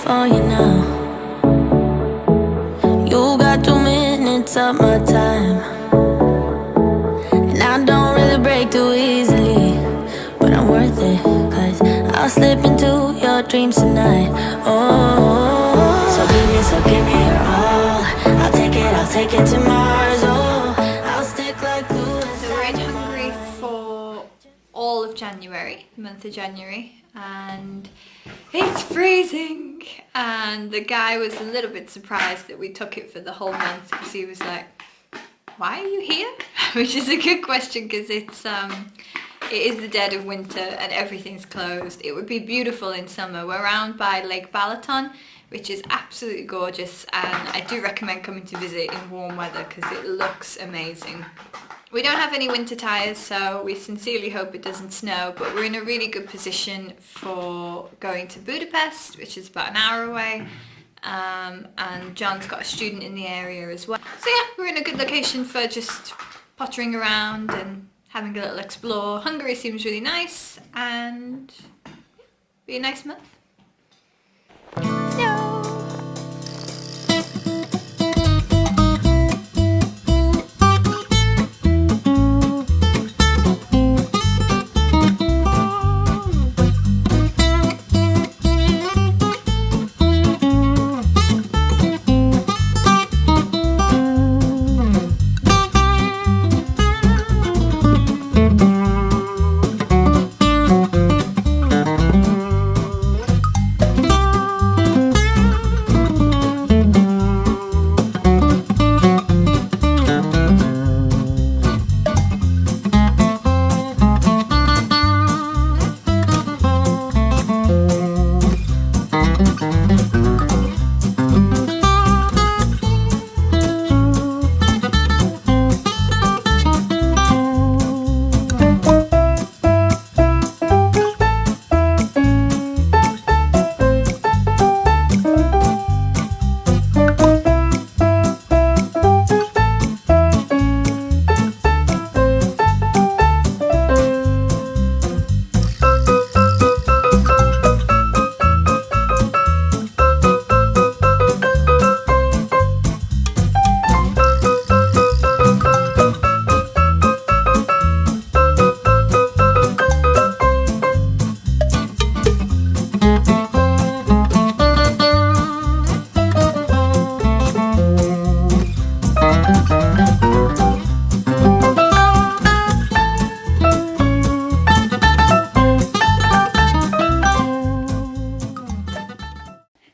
for you now. You got 2 minutes of my time, and I don't really break too easily, but I'm worth it, 'cause I'll slip into your dreams tonight. Oh, so give me your all. I'll take it to Mars. Oh, I'll stick like glue. So we're in Hungary for all of January, the month of January, and it's freezing. And the guy was a little bit surprised that we took it for the whole month, because he was like, "Why are you here?" Which is a good question, because it is the dead of winter and everything's closed. It would be beautiful in summer. We're around by Lake Balaton, which is absolutely gorgeous, and I do recommend coming to visit in warm weather because it looks amazing. We don't have any winter tyres, so we sincerely hope it doesn't snow, but we're in a really good position for going to Budapest, which is about an hour away, and John's got a student in the area as well. So yeah, we're in a good location for just pottering around and having a little explore. Hungary seems really nice, and be a nice month.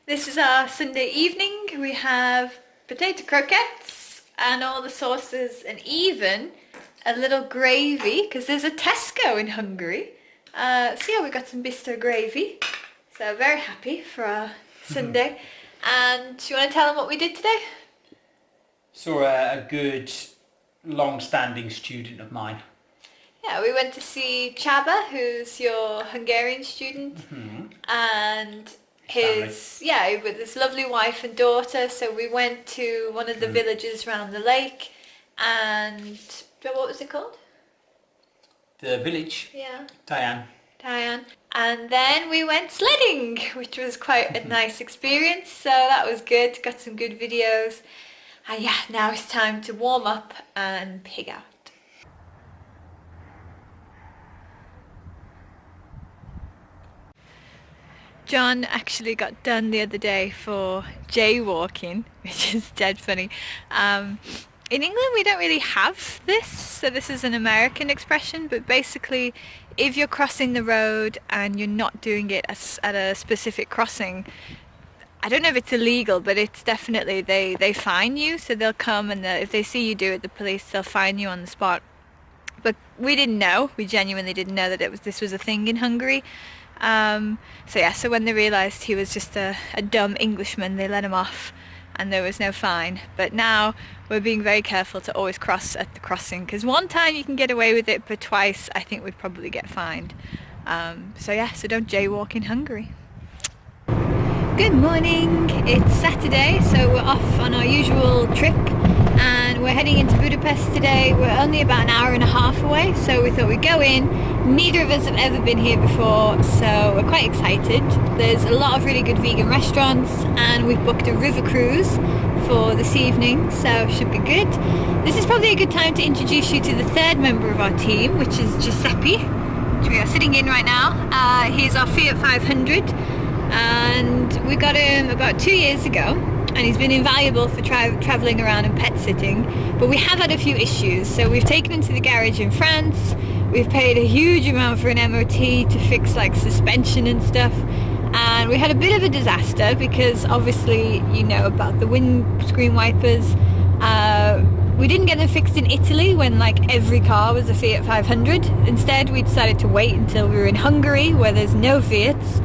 This is our Sunday evening. We have potato croquettes and all the sauces, and even a little gravy, because there's a Tesco in Hungary. So yeah, we got some Bisto gravy. So very happy for our Sunday. And do you want to tell them what we did today? Saw a good long-standing student of mine. Yeah, we went to see Csaba, who's your Hungarian student, and with his lovely wife and daughter. So we went to one of the villages around the lake, and what was it called? The village. Yeah. Tajan. And then we went sledding, which was quite a nice experience. So that was good. Got some good videos. And yeah, now it's time to warm up and pig out. John actually got done the other day for jaywalking, which is dead funny. In England we don't really have this, so this is an American expression, but basically if you're crossing the road and you're not doing it at a specific crossing, I don't know if it's illegal, but it's definitely, they fine you. So they'll come, and if they see you do it, the police, they'll fine you on the spot. But we didn't know, we genuinely didn't know that this was a thing in Hungary. So when they realised he was just a dumb Englishman, they let him off and there was no fine. But now we're being very careful to always cross at the crossing, because one time you can get away with it, but twice I think we'd probably get fined. So don't jaywalk in Hungary. Good morning, it's Saturday, so we're off on our usual trip and we're heading into Budapest today. We're only about an hour and a half away, so we thought we'd go in. Neither of us have ever been here before, so we're quite excited. There's a lot of really good vegan restaurants, and we've booked a river cruise for this evening, so it should be good. This is probably a good time to introduce you to the third member of our team, which is Giuseppe, which we are sitting in right now. He's our Fiat 500, and we got him about 2 years ago, and he's been invaluable for travelling around and pet sitting. But we have had a few issues, so we've taken him to the garage in France. We've paid a huge amount for an MOT to fix like suspension and stuff, and we had a bit of a disaster because obviously you know about the windscreen wipers. We didn't get them fixed in Italy when like every car was a Fiat 500. Instead we decided to wait until we were in Hungary, where there's no Fiats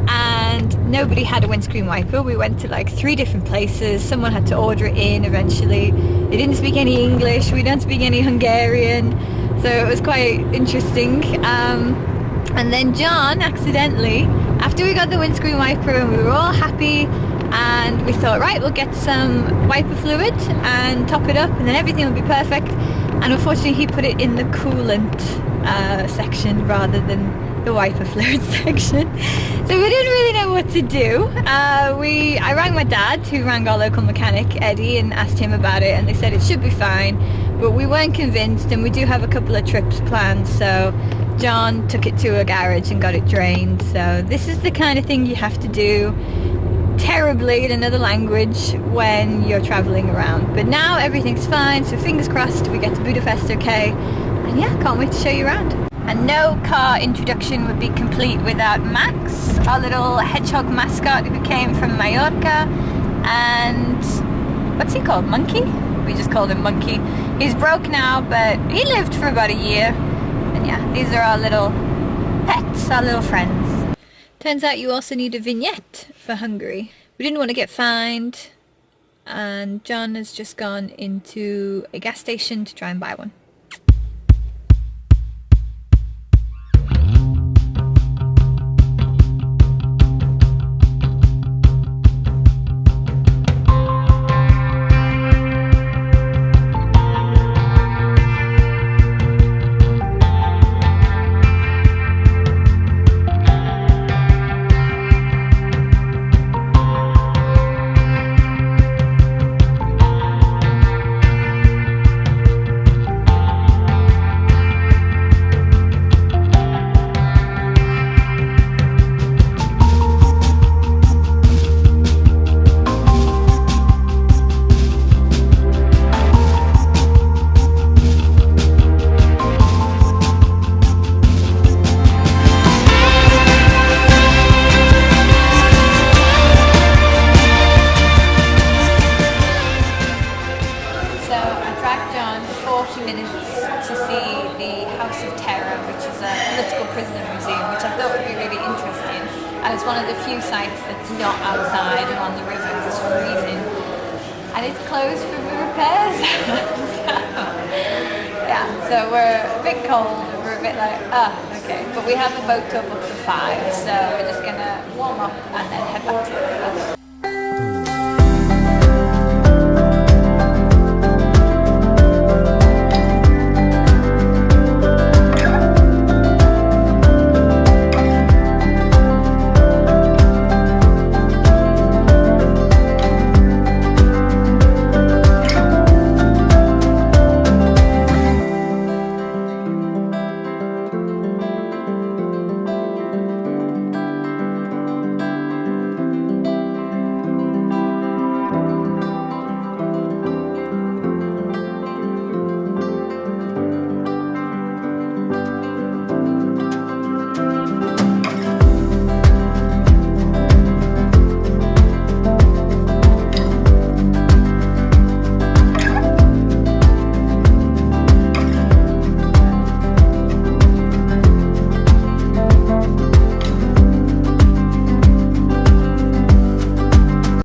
and nobody had a windscreen wiper. We went to like 3 different places. Someone had to order it in eventually. They didn't speak any English, we don't speak any Hungarian, so it was quite interesting. And then John accidentally, after we got the windscreen wiper and we were all happy, and we thought, right, we'll get some wiper fluid and top it up and then everything will be perfect. And unfortunately he put it in the coolant section rather than the wiper fluid section. So we didn't really know what to do. I rang my dad, who rang our local mechanic, Eddie, and asked him about it, and they said it should be fine. But we weren't convinced, and we do have a couple of trips planned, so John took it to a garage and got it drained. So this is the kind of thing you have to do terribly in another language when you're traveling around. But now everything's fine, so fingers crossed we get to Budapest okay. And yeah, can't wait to show you around. And no car introduction would be complete without Max, our little hedgehog mascot who came from Mallorca. And what's he called? Monkey? We just called him Monkey. He's broke now, but he lived for about a year. And yeah, these are our little pets, our little friends. Turns out you also need a vignette for Hungary. We didn't want to get fined, and John has just gone into a gas station to try and buy one. Which I thought would be really interesting, and it's one of the few sites that's not outside and on the river because it's freezing, and it's closed for repairs. So we're a bit cold, we're a bit like, okay, but we have the boat tour booked for 5, so we're just gonna warm up and then head back to the river.